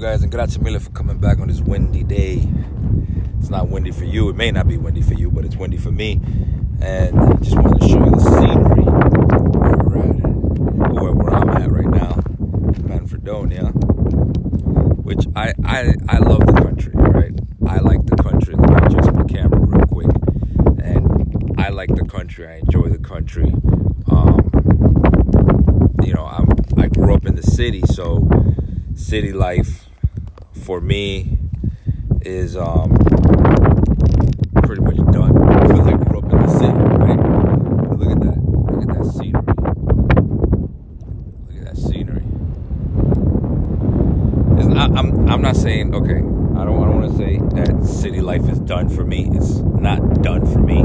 guys, and grazie mille for coming back on this windy day. It's not windy for you. It may not be windy for you, but it's windy for me. And I just wanted to show you the scenery where I'm at right now, Manfredonia, which I love the country, right? I like the country. Let me adjust my camera real quick. And I like the country. I enjoy the country. I grew up in the city, so city life for me is pretty much done because I grew up in the city, right? But look at that scenery. Look at that scenery. I'm not saying, okay, I don't want to say that city life is done for me. It's not done for me.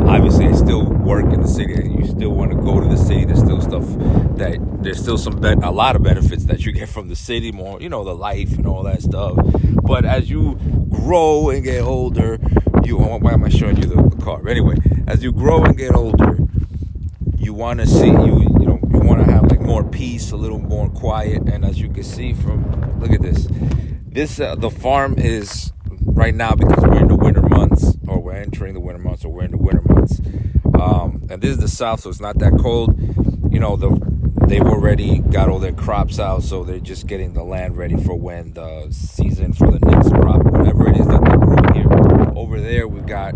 Obviously, I still work in the city. You still want to go to the city. There's still stuff there's still a lot of benefits that you get from the city, more, the life and all that stuff. But as you grow and get older, why am I showing you the car? But anyway, as you grow and get older, you want to see, you want to have like more peace, a little more quiet. And as you can see look at this. The farm is right now, because we're in the winter months, or we're entering the winter months, or we're in the winter months. And this is the south, so it's not that cold. They've already got all their crops out, so they're just getting the land ready for when the season for the next crop, whatever it is that they're growing here. Over there, we've got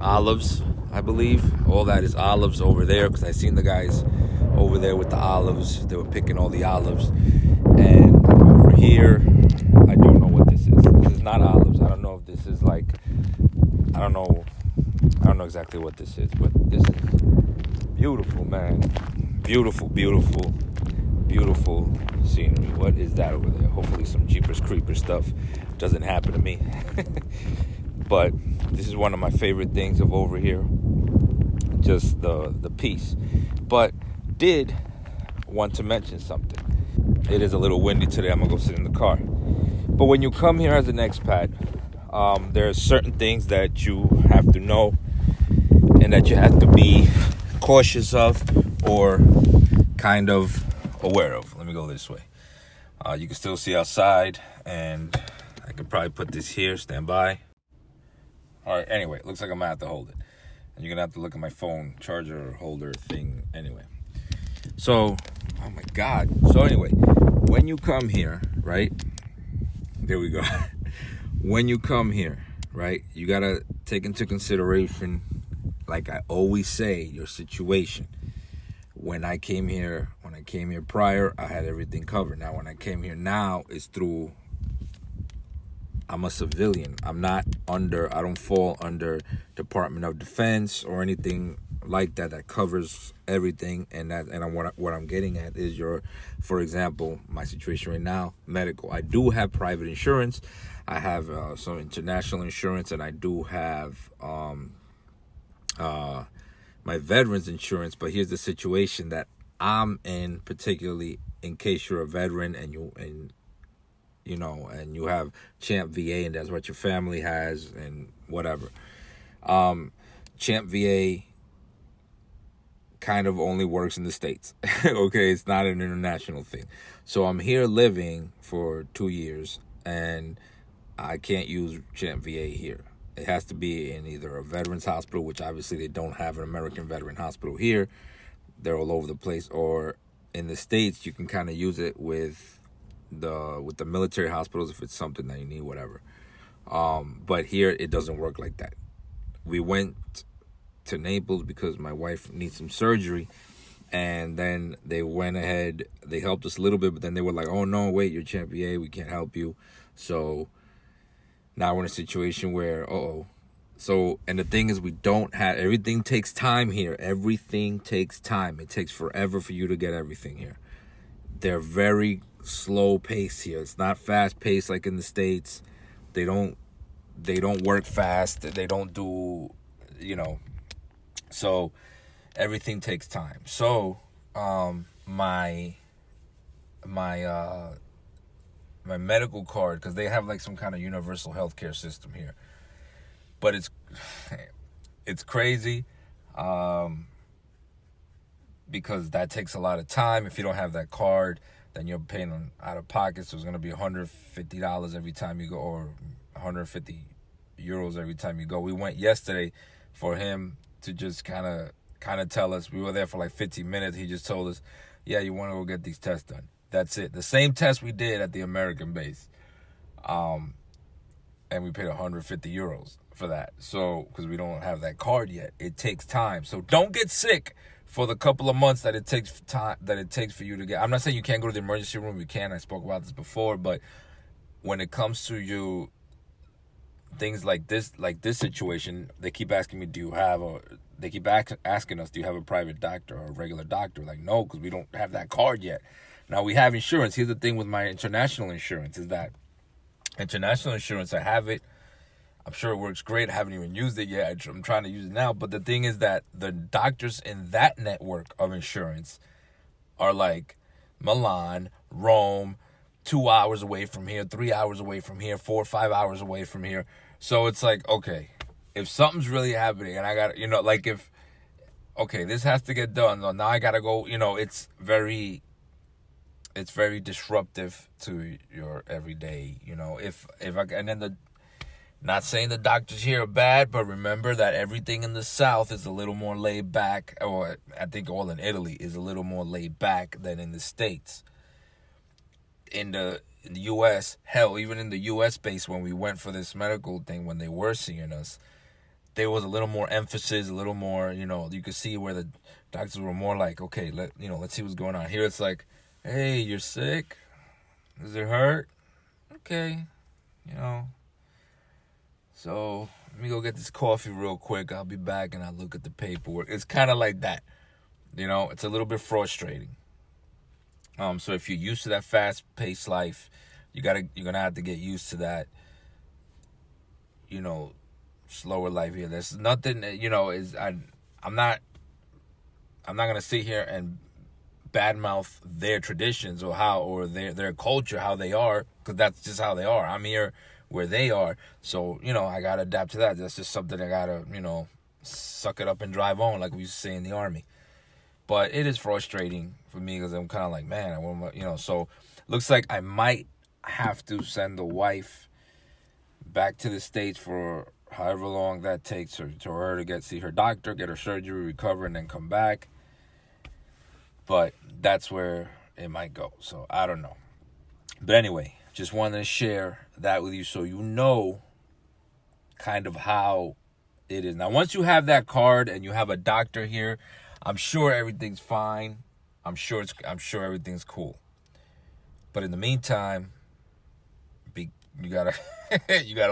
olives, I believe. All that is olives over there, because I seen the guys over there with the olives. They were picking all the olives. And over here, I don't know what this is. This is not olives. I don't know if this is like, I don't know exactly what this is, but this is beautiful, man. Beautiful, beautiful, beautiful scenery. What is that over there? Hopefully some Jeepers Creepers stuff doesn't happen to me. But this is one of my favorite things of over here. Just the peace. But did want to mention something. It is a little windy today. I'm going to go sit in the car. But when you come here as an expat, there are certain things that you have to know and that you have to be cautious of or kind of aware of. Let me go this way. You can still see outside, and I could probably put this here, stand by. All right, anyway, looks like I'm going to have to hold it. And you're going to have to look at my phone charger holder thing anyway. So, oh my God. So anyway, when you come here, right? There we go. When you come here, right, you got to take into consideration, like I always say, your situation. When I came here prior, I had everything covered. Now, when I came here now, it's through, I'm a civilian. I don't fall under Department of Defense or anything like that covers everything. And what I'm getting at is for example, my situation right now, medical. I do have private insurance. I have some international insurance, and I do have my veterans insurance. But here's the situation that I'm in, particularly in case you're a veteran and you have Champ VA, and that's what your family has and whatever. Champ VA kind of only works in the States. Okay, it's not an international thing. So I'm here living for 2 years, and I can't use Champ VA here. It has to be in either a veterans hospital, which obviously they don't have an American veteran hospital here. They're all over the place. Or in the States, you can kind of use it with the military hospitals if it's something that you need, whatever. But here, it doesn't work like that. We went to Naples because my wife needs some surgery, and then they went ahead, they helped us a little bit, but then they were like, oh no, wait, you're Champ VA, we can't help you. So now we're in a situation where, so, and the thing is, we don't have, everything takes time here. Everything takes time. It takes forever for you to get everything here. They're very slow paced here. It's not fast paced like in the States. They don't work fast. They don't do, so everything takes time. So, my medical card, because they have like some kind of universal healthcare system here, but it's crazy, because that takes a lot of time. If you don't have that card, then you're paying out of pocket. So it's going to be $150 every time you go, or 150 euros every time you go. We went yesterday for him to just kind of tell us. We were there for like 15 minutes. He just told us, yeah, you want to go get these tests done. That's it. The same test we did at the American base. And we paid 150 euros for that. So, because we don't have that card yet. It takes time. So don't get sick for the couple of months that it takes for you to get. I'm not saying you can't go to the emergency room. You can. I spoke about this before. But when it comes to you, things like this situation, they keep asking me, they keep asking us, do you have a private doctor or a regular doctor? Like, no, because we don't have that card yet. Now, we have insurance. Here's the thing with my international insurance is that international insurance, I have it. I'm sure it works great. I haven't even used it yet. I'm trying to use it now. But the thing is that the doctors in that network of insurance are like Milan, Rome, 2 hours away from here, 3 hours away from here, 4 or 5 hours away from here. So it's like, okay, if something's really happening and I got, like this has to get done. So now I got to go, it's very disruptive to your everyday, not saying the doctors here are bad, but remember that everything in the South is a little more laid back, or I think all in Italy is a little more laid back than in the States. In the U.S., hell, even in the U.S. base when we went for this medical thing, when they were seeing us, there was a little more emphasis, a little more, you could see where the doctors were more like, okay, let's see what's going on. Here it's like, hey, you're sick? Does it hurt? Okay, So let me go get this coffee real quick. I'll be back and I'll look at the paperwork. It's kind of like that. It's a little bit frustrating. So if you're used to that fast-paced life, you're gonna have to get used to that, slower life here. There's nothing, I'm not gonna sit here and badmouth their traditions or their culture, how they are, because that's just how they are. I'm here where they are, so I gotta adapt to that. That's just something I gotta suck it up and drive on, like we used to say in the army. But it is frustrating for me because I'm kind of like, man, so looks like I might have to send the wife back to the States for however long that takes her to see her doctor, get her surgery, recover, and then come back. But that's where it might go. So I don't know. But anyway, just wanted to share that with you so you know kind of how it is. Now, once you have that card and you have a doctor here, I'm sure everything's fine. I'm sure everything's cool. But in the meantime, you gotta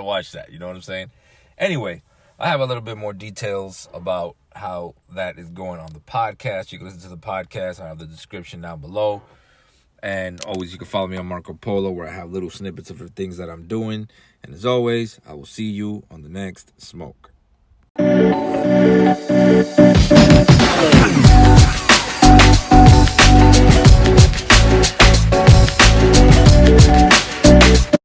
watch that. You know what I'm saying? Anyway, I have a little bit more details about how that is going on the podcast. You can listen to the podcast. I have the description down below. And always, you can follow me on Marco Polo, where I have little snippets of the things that I'm doing. And as always, I will see you on the next smoke.